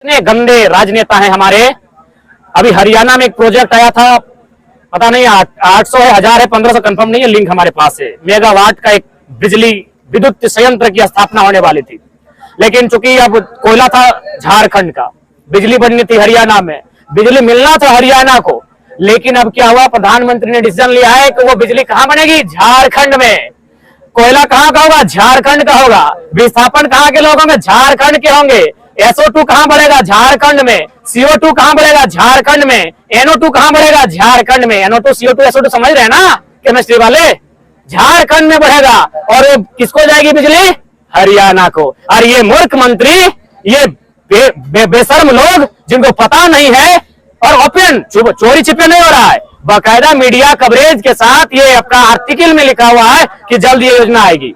इतने गंदे राजनेता हैं हमारे। अभी हरियाणा में एक प्रोजेक्ट आया था, पता नहीं 800 है, 1000 है, 1500 कंफर्म नहीं है, लिंक हमारे पास है। मेगावाट का एक बिजली विद्युत संयंत्र की स्थापना होने वाली थी, लेकिन चूंकि अब कोयला था झारखंड का, बिजली बननी थी हरियाणा में, बिजली मिलना था हरियाणा को, लेकिन अब क्या हुआ, प्रधानमंत्री ने डिसीजन लिया है कि वो बिजली कहां बनेगी, झारखंड में। कोयला कहां का होगा, झारखंड का होगा। विस्थापन कहां के लोग होंगे, झारखंड के होंगे। SO2 कहां बढ़ेगा, झारखंड में। CO2 कहां बढ़ेगा, झारखंड में। NO2 कहां बढ़ेगा, झारखंड में। NO2 CO2 SO2 समझ रहे हैं ना केमिस्ट्री वाले, झारखंड में बढ़ेगा। और किसको जाएगी बिजली, हरियाणा को। और ये मूर्ख मंत्री, ये बेशर्म लोग जिनको पता नहीं है, और ओपन चोरी छिपे नहीं हो रहा है, बाकायदा मीडिया कवरेज के साथ ये आपका आर्टिकल में लिखा हुआ है कि जल्द ये योजना आएगी।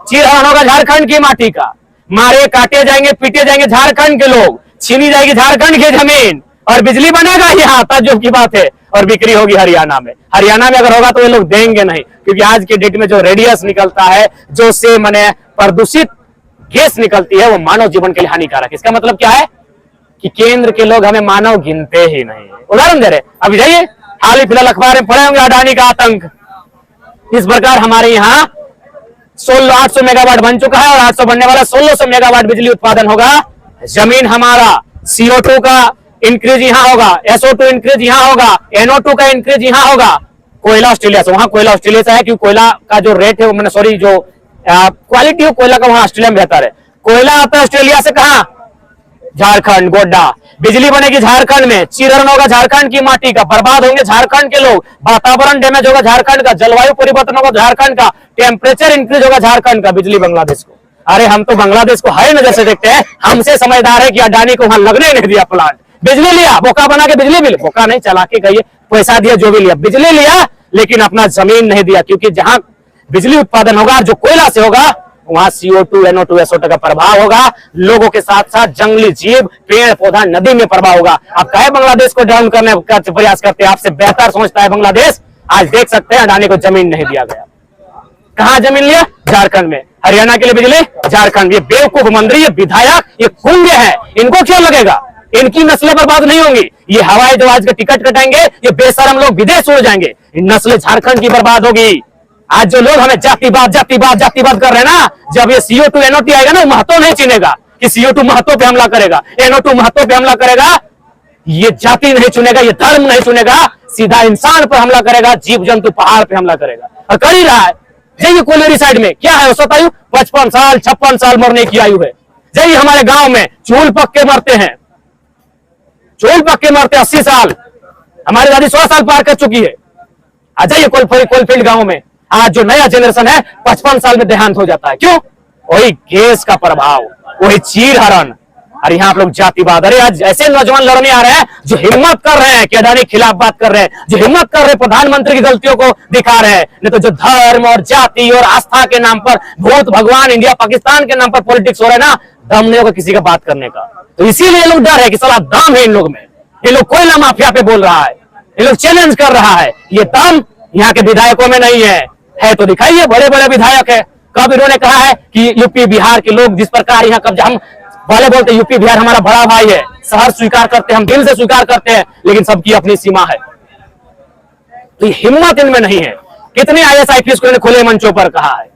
चीरहरण होगा झारखंड की माटी का, मारे काटे जाएंगे, पीटे जाएंगे झारखंड के लोग, छीनी जाएगी झारखंड की जमीन, और बिजली बनेगा यहाँ, ताज्जुब की बात है। और बिक्री होगी हरियाणा में। हरियाणा में अगर होगा तो ये लोग देंगे नहीं, क्योंकि आज के डेट में जो रेडियस निकलता है, जो से माने प्रदूषित गैस निकलती है, वो मानव जीवन के लिए हानिकारक है। इसका मतलब क्या है कि केंद्र के लोग हमें मानव गिनते ही नहीं। उदाहरण दे रहे, अभी जाइए हाल ही फिलहाल अखबार में पढ़े होंगे अडानी का आतंक। इस प्रकार हमारे यहाँ 800 मेगावाट बन चुका है, और 800 बनने वाला 1600 मेगावाट बिजली उत्पादन होगा। जमीन हमारा, CO2 का इंक्रीज यहाँ होगा, SO2 इंक्रीज यहाँ होगा, NO2 का इंक्रीज यहाँ होगा। कोयला ऑस्ट्रेलिया से, वहां कोयला ऑस्ट्रेलिया से है, क्योंकि कोयला का जो रेट है, मैंने सॉरी जो क्वालिटी हो कोयला का, वहां ऑस्ट्रेलिया में बेहतर है। कोयला आता है ऑस्ट्रेलिया से, कहां, झारखंड, गोड्डा। बिजली बनेगी झारखंड में, चीरहरण होगा झारखंड की माटी का, बर्बाद होंगे झारखंड के लोग, वातावरण डैमेज होगा झारखंड का, जलवायु परिवर्तन होगा झारखंड का, टेम्परेचर इंक्रीज होगा झारखंड का। बिजली बांग्लादेश को, अरे हम तो बांग्लादेश को हाय नजर से देखते हैं, हमसे समझदार है कि अडानी को वहां लगने नहीं दिया प्लांट। बिजली लिया, बोका बना के बिजली बिल, बोका नहीं, चला के गई, पैसा दिया, जो भी लिया, बिजली लिया, लेकिन अपना जमीन नहीं दिया। क्योंकि जहां बिजली उत्पादन होगा, जो कोयला से होगा, वहां CO2 NO2 SO2 का प्रभाव होगा। लोगों के साथ साथ जंगली जीव, पेड़ पौधा, नदी में प्रभाव होगा। आप कहे बांग्लादेश को डाउन करने का प्रयास करते हैं, आपसे बेहतर समझता है बांग्लादेश। आज देख सकते हैं अडानी को जमीन नहीं दिया गया। कहां जमीन लिया, झारखंड में। हरियाणा के लिए बिजली, झारखंड। ये बेवकूफ मंत्री, ये विधायक, ये कुंगे हैं, इनको क्यों लगेगा, इनकी नस्लें बर्बाद नहीं होंगी। ये हवाई जहाज के टिकट कटाएंगे, ये बेशरम लोग विदेश उड़ जाएंगे, नस्लें झारखंड की बर्बाद होगी। आज जो लोग हमें जातिवाद जातिवाद जातिवाद कर रहे हैं ना, जब ये CO2 NO2 आएगा ना, महत्व नहीं चुनेगा कि CO2 महत्व पे हमला करेगा, NO2 महत्व पे हमला करेगा। ये जाति नहीं चुनेगा, ये धर्म नहीं चुनेगा, सीधा इंसान पर हमला करेगा, जीव जंतु पहाड़ पे हमला करेगा, और कर ही रहा है। जाइए कोयलेरी साइड में क्या है, औसत आयु 55 साल 56 साल मरने की आयु है। जाइए हमारे गांव में चूल पक के मरते हैं, चूल पक के मरते 80 साल, हमारी दादी 100 साल पार कर चुकी है। आ जाइए कोलफील्ड गांव में, आज जो नया जनरेशन है 55 साल में देहांत हो जाता है। क्यों, वही गैस का प्रभाव, वही चीरहरण। और यहाँ आप लोग जातिवाद, अरे आज ऐसे नौजवान लड़ने आ रहे हैं जो हिम्मत कर रहे हैं कि अडानी के खिलाफ बात कर रहे हैं, जो हिम्मत कर रहे हैं प्रधानमंत्री की गलतियों को दिखा रहे हैं। नहीं तो जो धर्म और जाति और आस्था के नाम पर, भूत भगवान इंडिया पाकिस्तान के नाम पर पॉलिटिक्स हो रहा है ना, दम नहीं होगा किसी का बात करने का। तो इसीलिए लोग डर है कि साला दम है इन लोग में। ये लोग कोयला माफिया पे बोल रहा है, ये लोग चैलेंज कर रहा है, ये दम यहाँ के विधायकों में नहीं है तो दिखाइए, बड़े बड़े विधायक है। कब इन्होंने कहा है कि यूपी बिहार के लोग जिस प्रकार यहाँ कब्जा, हम वाले बोलते हैं यूपी बिहार हमारा बड़ा भाई है, शहर स्वीकार करते हैं, हम दिल से स्वीकार करते हैं, लेकिन सबकी अपनी सीमा है। तो ये हिम्मत इनमें नहीं है। कितने IAS IPS को खुले मंचों पर कहा है।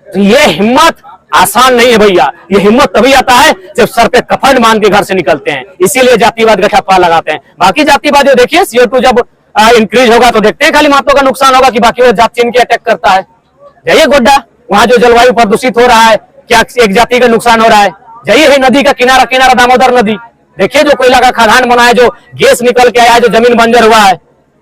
तो ये हिम्मत आसान नहीं है भैया। ये हिम्मत तभी आता है जब सर पे कफन मान के घर से निकलते हैं। इसीलिए जातिवाद का ठप्पा लगाते हैं। बाकी जातिवाद जो देखिए, CO2 जब इंक्रीज होगा तो देखते हैं खाली महत्व का नुकसान होगा कि बाकी वो जाति इनके अटैक करता है। जाइए गोड्डा, वहां जो जलवायु प्रदूषित हो रहा है, क्या एक जाति का नुकसान हो रहा है। जाइए नदी का किनारा दामोदर नदी, देखिए जो कोयला का खदान बना है, जो गैस निकल के आया है, जो जमीन बंजर हुआ है,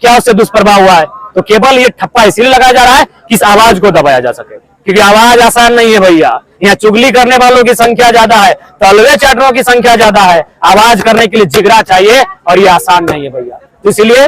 क्या उससे दुष्प्रभाव हुआ है। तो केवल ये ठप्पा इसलिए लगाया जा रहा है कि इस आवाज को दबाया जा सके, क्योंकि आवाज आसान नहीं है भैया। यहाँ चुगली करने वालों की संख्या ज्यादा है, तलवे चाटरों की संख्या ज्यादा है। आवाज करने के लिए जिगरा चाहिए, और ये आसान नहीं है भैया। तो इसलिए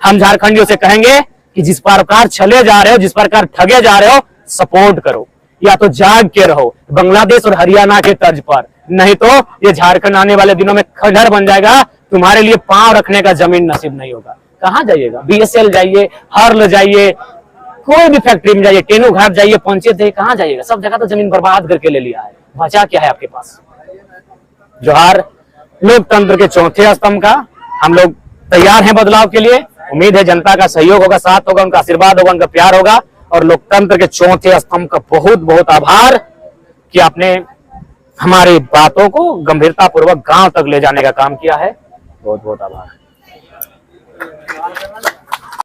हम झारखंडियों से कहेंगे कि जिस प्रकार चले जा रहे हो, जिस प्रकार ठगे जा रहे हो, सपोर्ट करो, या तो जाग के रहो बांग्लादेश और हरियाणा के तर्ज पर। नहीं तो ये झारखंड आने वाले दिनों में खंडहर बन जाएगा, तुम्हारे लिए पांव रखने का जमीन नसीब नहीं होगा। कहां जाइएगा, BSL जाइए, हर्ल जाइए, कोई भी फैक्ट्री में जाइए, टेनू घाट जाइए, पंचायत जाइए, कहां जाइएगा, सब जगह तो जमीन बर्बाद करके ले लिया है। बचा क्या है आपके पास। जोहार। लोकतंत्र के चौथे स्तंभ का हम लोग तैयार हैं बदलाव के लिए। उम्मीद है जनता का सहयोग होगा, साथ होगा, उनका आशीर्वाद होगा, उनका प्यार होगा। और लोकतंत्र के चौथे स्तंभ का बहुत बहुत आभार कि आपने हमारी बातों को गंभीरता पूर्वक गांव तक ले जाने का काम किया है। बहुत बहुत आभार।